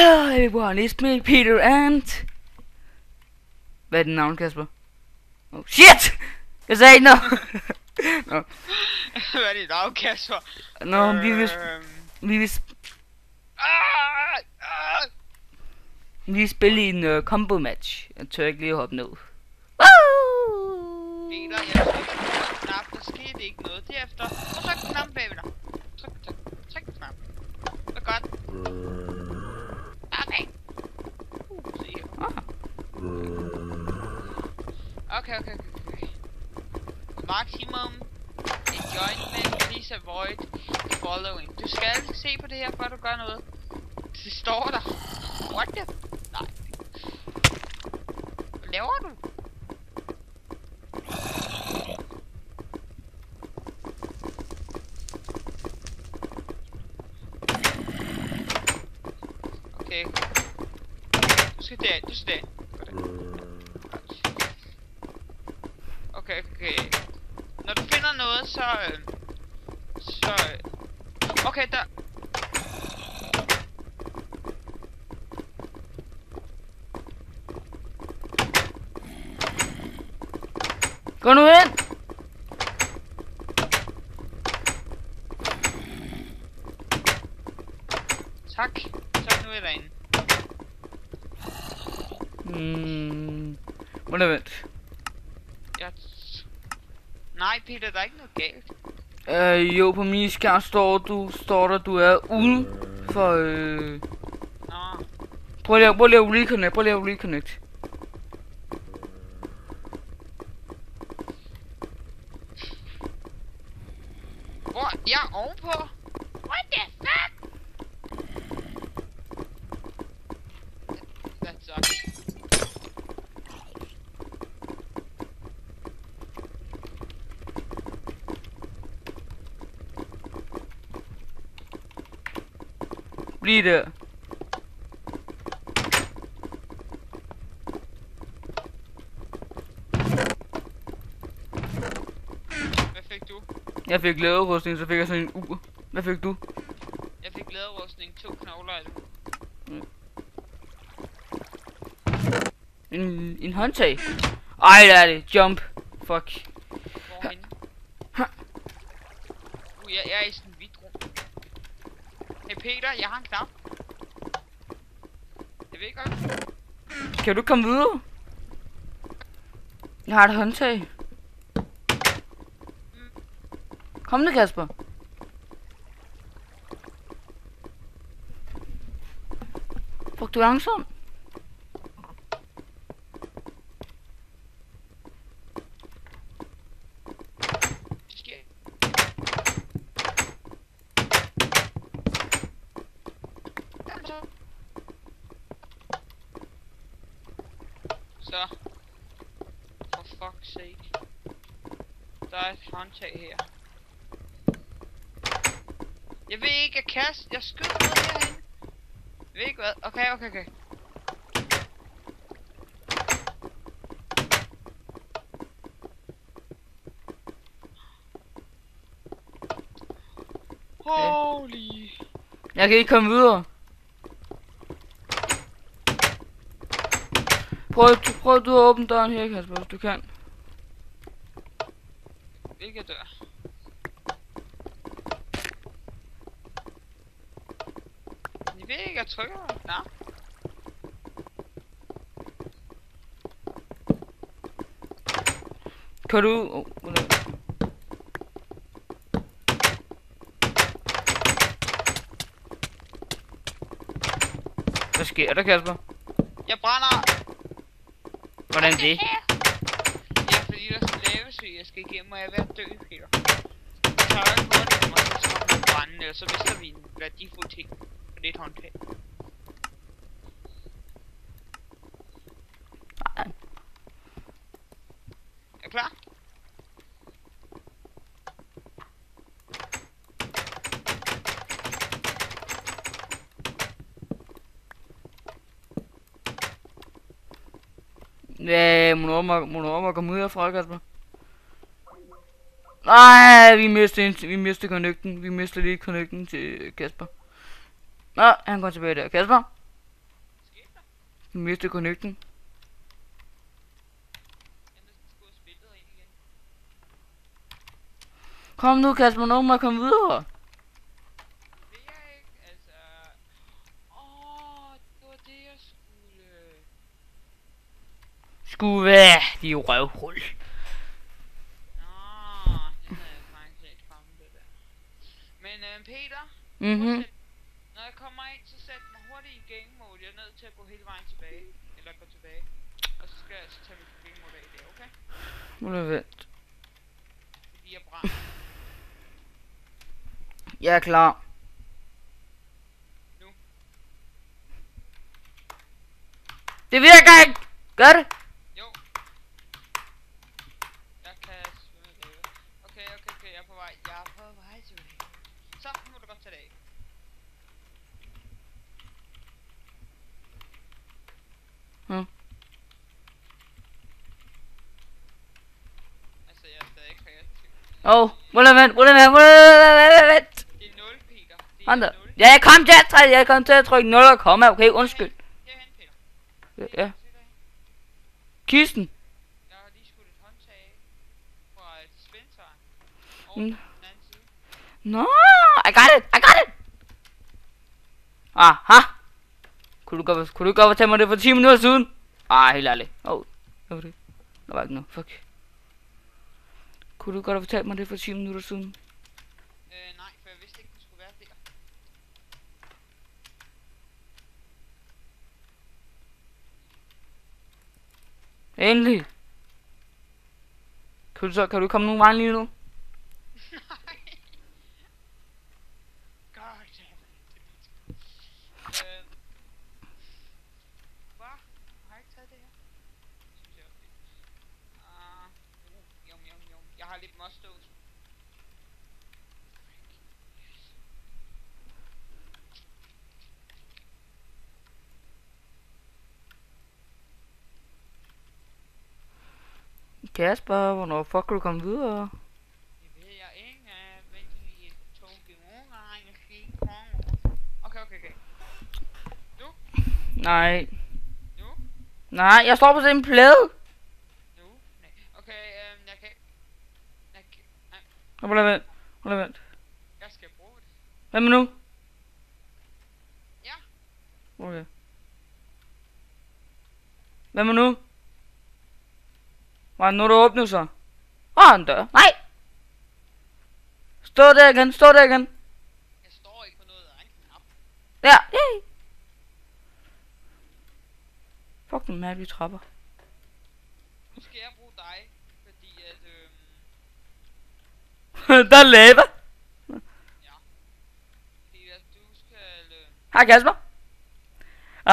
Hello everyone, it's me, Peter, and... Hvad er dit navn, Kasper? Oh, shit! Jeg sagde ikke noget! Nå. Hvad er dit navn, Kasper? Nå, vi vil spille i en combo match. Jeg tør ikke lige hoppe ned. Peter, jeg trykker på knap, der skete ikke noget derefter. Og tryk på knappen bagved dig. Tryk på knappen. Det er godt. Okay. Okay. Maximum enjoyment, please avoid the following. Du skal se på det her, før du gør noget. Det står der. What the? Nej. Hvad laver du? Okay. Du skal derind. Okay. Når du finder noget, så... Okay, der... Gå nu ind! Tak. Så nu er jeg derinde. Må da vent. Nej, Peter, der er ikke noget galt. Jo, på min skærm står der, du er ude for Nå. Prøv lige at reconnect. Hvor? Jeg er ovenpå? What the fuck? That sucks. Bliv der. Hvad fik du? Jeg fik læderrustning, så fik jeg sådan en ur. Hvad fik du? Jeg fik læderrustning, 2 knogler af det. En håndtag. Ej, der er det. Jump. Fuck. Hvorhenne? Jeg er i sådan en hvidt rum. Hey Peter, jeg har en knap. Jeg ved godt. Kan du komme videre? Jeg har et håndtag. Kom nu, Kasper. Fuck, du er langsom. Så. For fuck's sake. Der er et håndtag her. Jeg ved ikke, jeg kaster. Jeg skyder noget herhen. Jeg ved ikke hvad. Okay. Holy. Jeg kan ikke komme videre. Prøv du at åbne døren her, Kasper, hvis du kan. Hvilken dør? Jeg ved ikke, jeg trykker på en knap. Kan du... Hvad sker der, Kasper? Jeg brænder! Hvordan det? Ja, fordi der er sådan lavesyg, jeg skal igennem, og jeg er ved at dø, Peter. Jeg tager ikke på det, og så skal man brænde, ellers så mister vi en værdifuld ting. Og det er et håndtag. Er du klar? Ja, må du om at komme ud herfra, Kasper? Nej, vi mistede connecten. Vi mistede lige connecten til Kasper. Nå, han går tilbage der. Kasper? Vi mistede connecten. Kom nu, Kasper, nogen må komme videre. Det vil jeg ikke, altså... det var det, jeg skulle... Skulle være de røvhul. Nå, det havde jeg faktisk ikke fanget det der. Men Peter, når jeg kommer ind, så sæt mig hurtigt i game mode. Jeg er nødt til at gå hele vejen tilbage. Eller gå tilbage. Og så skal jeg altså tage mit game mode af det, okay? Nu er det vent. Fordi jeg brænder. Jeg er klar. Nu. Det virker ikke! Gør det! Jo. Jeg kan svømme det. Okay, jeg er på vej. Jeg er på vej tilbage. Så må du godt tage det af. Altså, jeg er stadig kreativ. Vent. Det er 0, Peter. Det Andre. er 0. Ja, jeg kom til at trykke 0 og komma, okay, undskyld. Herhen, Peter. Ja. Kisten. Jeg har lige skudt et håndtag af fra dispenseren. Og Mm. den anden side. No, I got it. Aha. Kunne du godt fortælle mig det for 10 minutter siden? Helt ærligt. Hvad var det? Der var ikke noget, fuck. Kunne du godt have fortalt mig det for 10 minutter siden? Nej, for jeg vidste ikke, den skulle være der. Endelig. Kan du komme nogen vej lige nu? Nej. God damn it. Hvad? Har jeg ikke taget det her? Synes jeg okay. Yum. Jeg har lidt mustås. Kasper, hvornår fuck kan du komme videre? Det ved jeg ikke. Vent lige et tog i morgen. Jeg skal ikke komme. Okay. Nu? Nej. Nu? Nej, jeg står på sådan en plade. Nu? Nej. Okay, jeg kan... Nej. Prøv at vent. Jeg skal bruge det. Hvad med nu? Ja. Okay. Hvad med nu? Var det nu, der åbner sig? En dør. Nej! Stå der igen. Jeg står ikke på noget af en knap. Der. Yay. Fuck den mærkelige trapper. Nu skal jeg bruge dig, fordi at Der er lava. ja. Fordi at du skal Hej Kasper.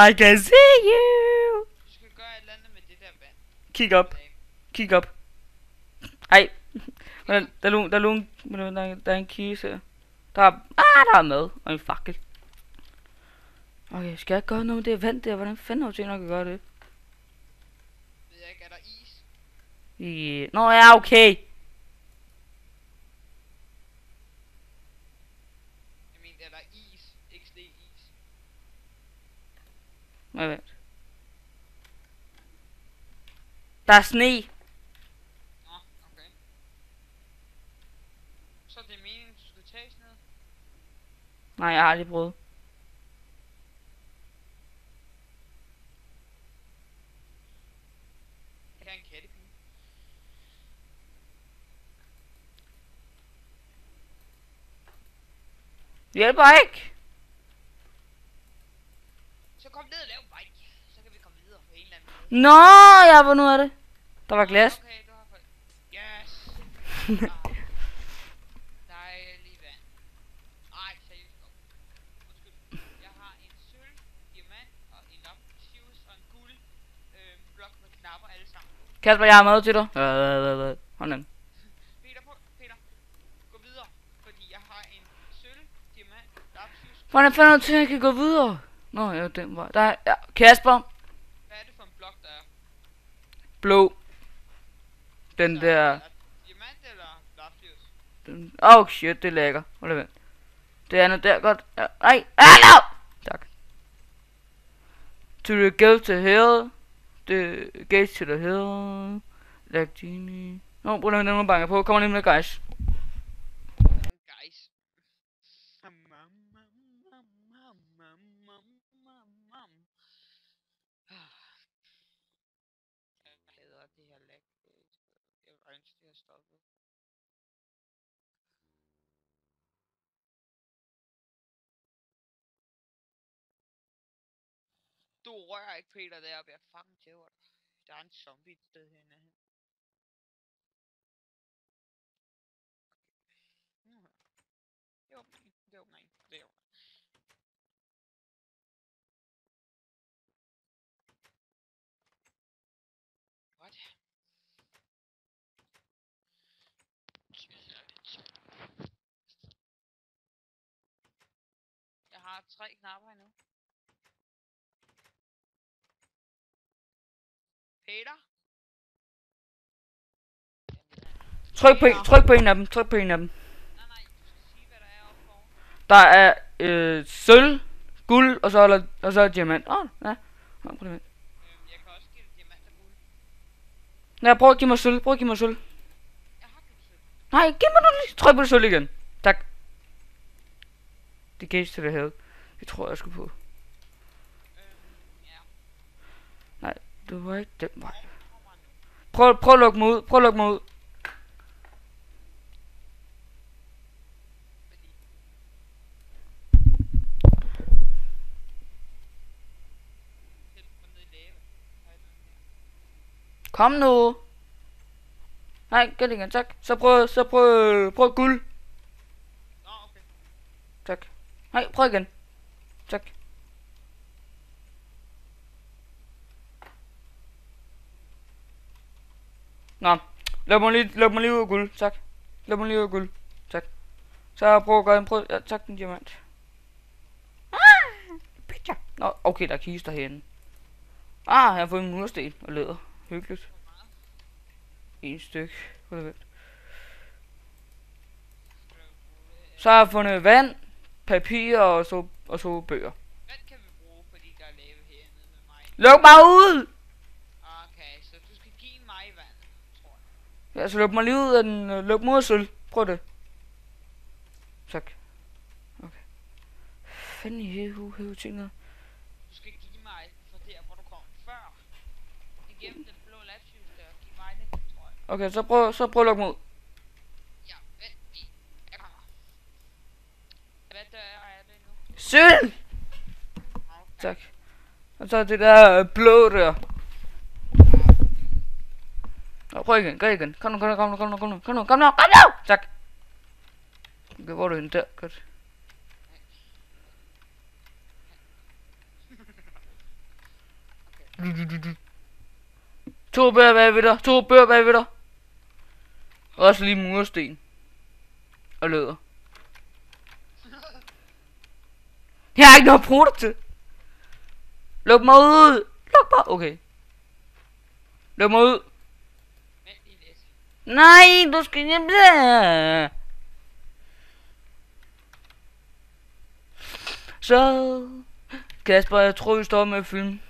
I can see you. du skal gøre et eller andet med det der vand. Kig op. Hej. Der er en kiste. Der er mad og en fakkel. Okay, skal jeg gøre noget med det vand der? Hvordan fanden har du tænkt, at jeg kan gøre det? Ved jeg ikke, er der is? Nå ja, okay. Jeg mener, er der is? XD is. Vent. Der er sne. Nå, okay. Så er det meningen, du skal tages ned? Nej, jeg har aldrig prøvet. Jeg er en kattepige. Det hjælper ikke. Så kom ned og lav vej. Så kan vi komme videre på en eller anden måde. Nå, jeg var nu af det. Der var glas. Okay, du har fået... Yes! Dejlig vand. Ej, seriøst dog. Undskyld. Jeg har en sølv, diamant og en lapis og en guld blok med knapper alle sammen. Kasper, jeg har mad til dig. Hold den. Peter, gå videre. Fordi jeg har en sølv, diamant, lapis. Hvordan fanden er det til, at jeg kan gå videre? Nå, ja, den var. Der er, ja. Kasper. Hvad er det for en blok, der er? Blå. Den Så der. er diamant eller lapis? Den. Oh shit, det er lækker. Hold da vent. Det andet der godt. Ja, nej. Hallo! Tak. To the gate to hell. The gates to the hell. Like genie. Nå, prøv at nu banker på. Kommer nemlig guys. Guys. Jeg hader det her lag. Jeg var ønske, det har stoppet. Du rører ikke, Peter, deroppe. Jeg fucking tæver dig. Der er en zombie et sted herinde. Det åbner en. Det åbner en. Det åbner. What? Jeg har 3 knapper endnu. Peter? Tryk på en af dem. Tryk på en af dem. Nej, nej, du skal sige, hvad der er oppe foran. Der er sølv, guld, og så er der diamant. Ja. Nå, prøv det. Jeg kan også give dig diamant og guld. Nej, prøv at give mig sølv. Prøv at give mig sølv. Jeg har givet sølv. Nej, giv mig nu lige. Tryk på det sølv igen. Tak. Det gates til det her. Det tror jeg skulle på. Ja. Nej, det var ikke den vej. Kommer nu. Prøv at lukke mig ud. Prøv at lukke mig ud. Kom nu. Nej, gør det igen, tak. Så prøv guld. Nå, okay. Tak. Nej, prøv igen. Tak. Nå, luk mig lige ud af guld, tak. Luk mig lige ud af guld, tak. Så prøv at gøre en prøv. Ja, tak, den diamant. Bitcher. Nå, okay, der er kister herinde. Jeg har fået en mursten og læder. Hyggeligt. En stykke. Så har jeg fundet vand, papir og så bøger. Hvad kan vi bruge på de der lave hernede med mig? Luk mig ud! Okay, så du skal give mig vand, tror jeg. Ja, så luk mig lige ud af den. Luk mig ud af sølv. Prøv det. Tak. Okay. Fanden i hæve tingene. Du skal give mig fra der, hvor du kom før. Igennem den blå lapsus der. Giv mig det, tror jeg. Okay, så prøv at lukke mig ud. Ja, vent lige. Jeg kommer. Hvad dør er det nu? Sølv! Okay. Tak. Og så det der blå der. Nå, prøv igen, gør igen. Kom nu. Tak. Okay, hvor er du henne der? Godt. To bøger bagved dig. Også lige mursten. Og læder. Jeg har ikke noget at bruge dig til. Luk mig ud. Okay. Luk mig ud. Vent lige lidt. Nej, du skal hjem der. Så Kasper, jeg tror vi står med at filme.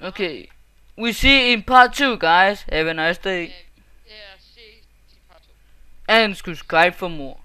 Okay. We see in part 2, guys. Have a nice day. Ja, se til part 2. And subscribe for more.